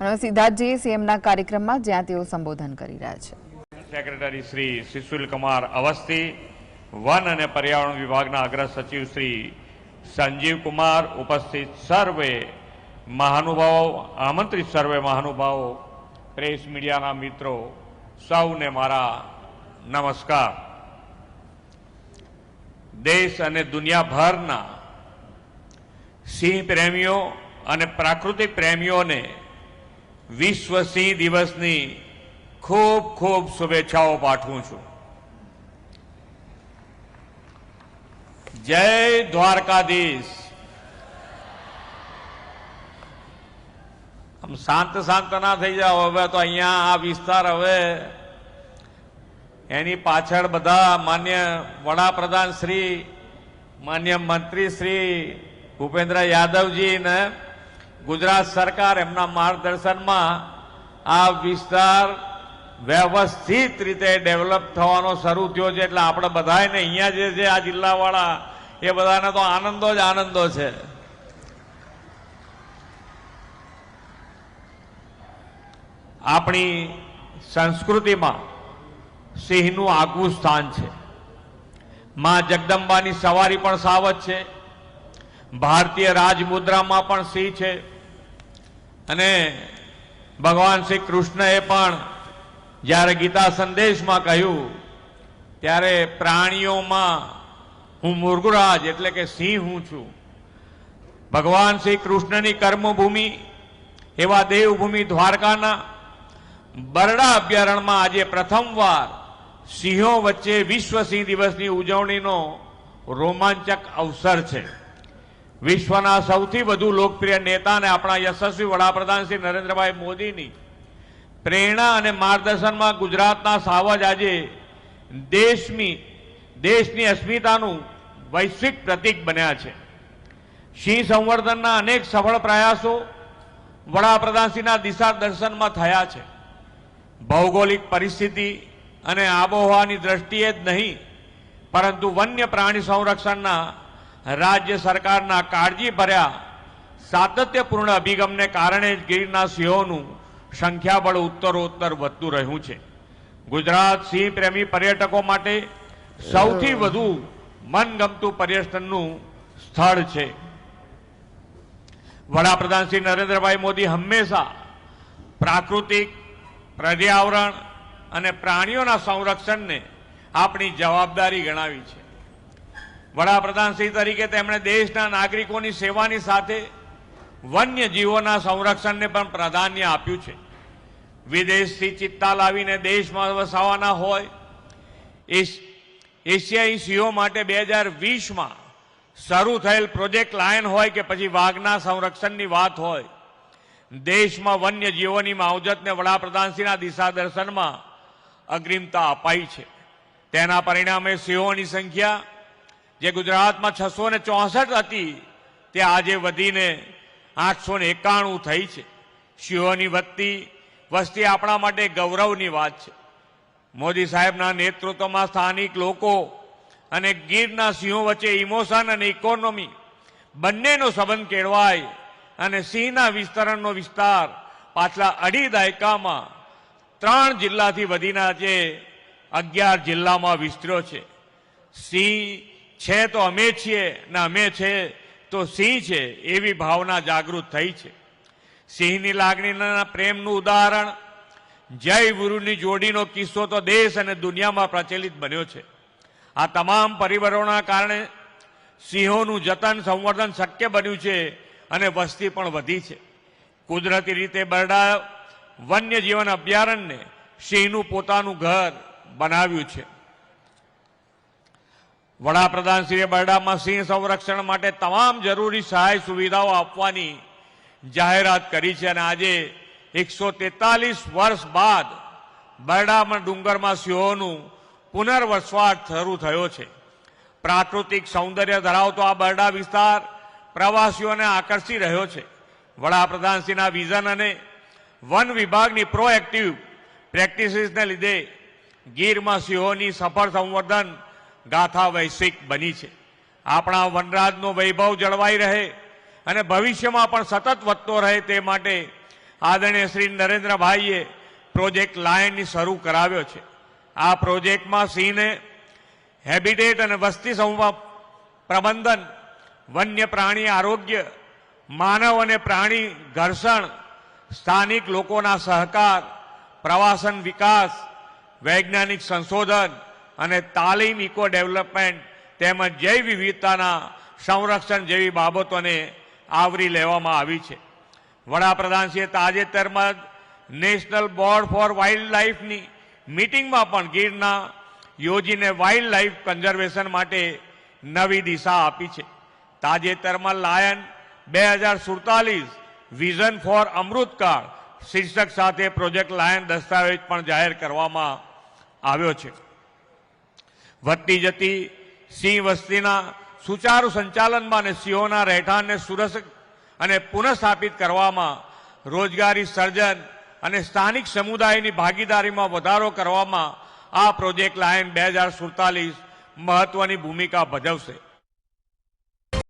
અને સીધા જ જઈએ સીએમના કાર્યક્રમમાં, જ્યાં તેઓ સંબોધન કરી રહ્યા છે. સેક્રેટરી શ્રી સુશીલ કુમાર અવસ્થી, વન અને પર્યાવરણ વિભાગના અગ્ર સચિવ શ્રી સંજીવ કુમાર, ઉપસ્થિત સર્વે મહાનુભાવો, આમંત્રિત સર્વે મહાનુભાવો, પ્રેસ મીડિયાના મિત્રો, સૌને મારા નમસ્કાર. દેશ અને દુનિયાભરના સિંહ પ્રેમીઓ અને પ્રાકૃતિક પ્રેમીઓને વિશ્વ સિંહ દિવસની ખૂબ ખૂબ શુભેચ્છાઓ પાઠવું છું. જય દ્વારકાધીશ. આમ શાંત શાંત ના થઈ જાઓ. હવે તો અહીંયા આ વિસ્તાર હવે એની પાછળ બધા માન્ય વડાપ્રધાન શ્રી, માન્ય મંત્રી શ્રી ભૂપેન્દ્ર યાદવજી ને ગુજરાત સરકાર એમના માર્ગદર્શનમાં આ વિસ્તાર વ્યવસ્થિત રીતે ડેવલપ થવાનો શરૂ થયો છે. એટલે આપણે બધાને અહીંયા જે છે આ જિલ્લાવાળા એ બધાને તો આનંદો જ આનંદો છે. આપણી સંસ્કૃતિમાં સિંહનું આગવું સ્થાન છે. માં જગદંબાની સવારી પણ સાવજ છે. ભારતીય રાજમુદ્રામાં પણ સિંહ છે. અને ભગવાન શ્રી કૃષ્ણએ પણ જ્યારે ગીતા સંદેશમાં કહ્યું ત્યારે પ્રાણીઓમાં હું મૃગરાજ એટલે કે સિંહ હું છું. ભગવાન શ્રી કૃષ્ણની કર્મભૂમિ એવા દેવભૂમિ દ્વારકાના બરડા અભયારણ્યમાં આજે પ્રથમવાર સિંહો વચ્ચે વિશ્વ સિંહ દિવસની ઉજવણીનો રોમાંચક અવસર છે. વિશ્વના સૌથી વધુ લોકપ્રિય નેતા અને આપણા યશસ્વી વડાપ્રધાન શ્રી નરેન્દ્રભાઈ મોદીની પ્રેરણા અને માર્ગદર્શનમાં ગુજરાતના સાવજ આજે દેશની અસ્મિતાનું વૈશ્વિક પ્રતીક બન્યા છે. સિંહ સંવર્ધનના અનેક સફળ પ્રયાસો વડાપ્રધાનશ્રીના દિશા દર્શનમાં થયા છે. ભૌગોલિક પરિસ્થિતિ અને આબોહવાની દ્રષ્ટિએ જ નહીં, પરંતુ વન્ય પ્રાણી સંરક્ષણના રાજ્ય સરકારના કાળજીભર્યા સાતત્યપૂર્ણ અભિગમને કારણે જ ગીરના સિંહોનું સંખ્યાબળ ઉત્તરોત્તર વધતું રહ્યું છે. ગુજરાત સિંહ પ્રેમી પર્યટકો માટે સૌથી વધુ મનગમતું પર્યટનનું સ્થળ છે. વડાપ્રધાન શ્રી નરેન્દ્રભાઈ મોદી હંમેશા પ્રાકૃતિક, પર્યાવરણ અને પ્રાણીઓના સંરક્ષણને આપણી જવાબદારી ગણાવી છે. વડાપ્રધાન શ્રી તરીકે તેમણે દેશના નાગરિકોની સેવાની સાથે વન્ય જીવોના સંરક્ષણને પણ પ્રાધાન્ય આપ્યું છે. વિદેશથી ચિત્તા લાવીને દેશમાં વસાવાના હોય, એશિયાઈ સિંહો માટે 2020માં શરૂ થયેલ પ્રોજેક્ટ લાયન હોય કે પછી વાઘના સંરક્ષણની વાત હોય, દેશમાં વન્ય જીવોની માવજતને વડાપ્રધાનશ્રીના દિશા દર્શનમાં અગ્રિમતા અપાઈ છે. તેના પરિણામે સિંહોની સંખ્યા જે ગુજરાતમાં 664 હતી તે આજે વધીને 891 થઈ છે. સિંહોની વધતી વસ્તી આપણા માટે ગૌરવની વાત છે. મોદી સાહેબના નેતૃત્વમાં સ્થાનિક લોકો અને ગીરના સિંહો વચ્ચે ઇમોશન અને ઇકોનોમી બંનેનો સંબંધ કેળવાય અને સિંહના વિસ્તરણનો વિસ્તાર પાછલા 2.5 દાયકામાં 3 જિલ્લાથી વધીને આજે 11 જિલ્લામાં વિસ્તર્યો છે. સિંહ છે તો અમે છીએ ને અમે છે તો સિંહ છે એવી ભાવના જાગૃત થઈ છે. સિંહની લાગણીના પ્રેમનું ઉદાહરણ જય ગુરુની જોડીનો કિસ્સો તો દેશ અને દુનિયામાં પ્રચલિત બન્યો છે. આ તમામ પરિબળોના કારણે સિંહોનું જતન સંવર્ધન શક્ય બન્યું છે અને વસ્તી પણ વધી છે. કુદરતી રીતે બરડા વન્યજીવન અભયારણ્યને સિંહનું પોતાનું ઘર બનાવ્યું છે. વડાપ્રધાનશ્રીએ બરડામાં સિંહ સંરક્ષણ માટે તમામ જરૂરી સહાય સુવિધાઓ આપવાની જાહેરાત કરી છે. અને આજે 143 વર્ષ બાદ બરડામાં ડુંગરમાં સિંહોનું પુનર્વસવાટ શરૂ થયો છે. પ્રાકૃતિક સૌંદર્ય ધરાવતો આ બરડા વિસ્તાર પ્રવાસીઓને આકર્ષી રહ્યો છે. વડાપ્રધાનશ્રીના વિઝન અને વન વિભાગની પ્રોએક્ટિવ પ્રેક્ટિસીસને લીધે ગીરમાં સિંહોની સફળ સંવર્ધન ગાથા વૈશ્વિક બની છે. આપણા વનરાજનો વૈભવ જળવાઈ રહે અને ભવિષ્યમાં પણ સતત વધતો રહે તે માટે આદરણીય શ્રી નરેન્દ્રભાઈએ પ્રોજેક્ટ લાયનની શરૂ કરાવ્યો છે. આ પ્રોજેક્ટમાં સિંહને હેબિટેટ અને વસ્તી સમૂહ પ્રબંધન, વન્ય પ્રાણી આરોગ્ય, માનવ અને પ્રાણી ઘર્ષણ, સ્થાનિક લોકોના સહકાર, પ્રવાસન વિકાસ, વૈજ્ઞાનિક સંશોધન અને તાલીમ, ઇકો ડેવલપમેન્ટ તેમજ જૈવ વિવિધતાના સંરક્ષણ જેવી બાબતોને આવરી લેવામાં આવી છે. વડાપ્રધાનશ્રીએ તાજેતરમાં નેશનલ બોર્ડ ફોર વાઇલ્ડ લાઇફની મીટિંગમાં પણ ગીરના યોજીને વાઇલ્ડ લાઇફ કન્ઝર્વેશન માટે નવી દિશા આપી છે. તાજેતરમાં લાયન 2047 વિઝન ફોર અમૃતકાળ શીર્ષક સાથે પ્રોજેક્ટ લાયન દસ્તાવેજ પણ જાહેર કરવામાં આવ્યો છે. વધતી જતી સિંહ વસ્તીના સુચારુ સંચાલનમાં અને સિંહોના રહેઠાણને સુરક્ષિત અને પુનઃસ્થાપિત કરવામાં, રોજગારી સર્જન અને સ્થાનિક સમુદાયની ભાગીદારીમાં વધારો કરવામાં આ પ્રોજેક્ટ લાયન 2047 મહત્વની ભૂમિકા ભજવશે.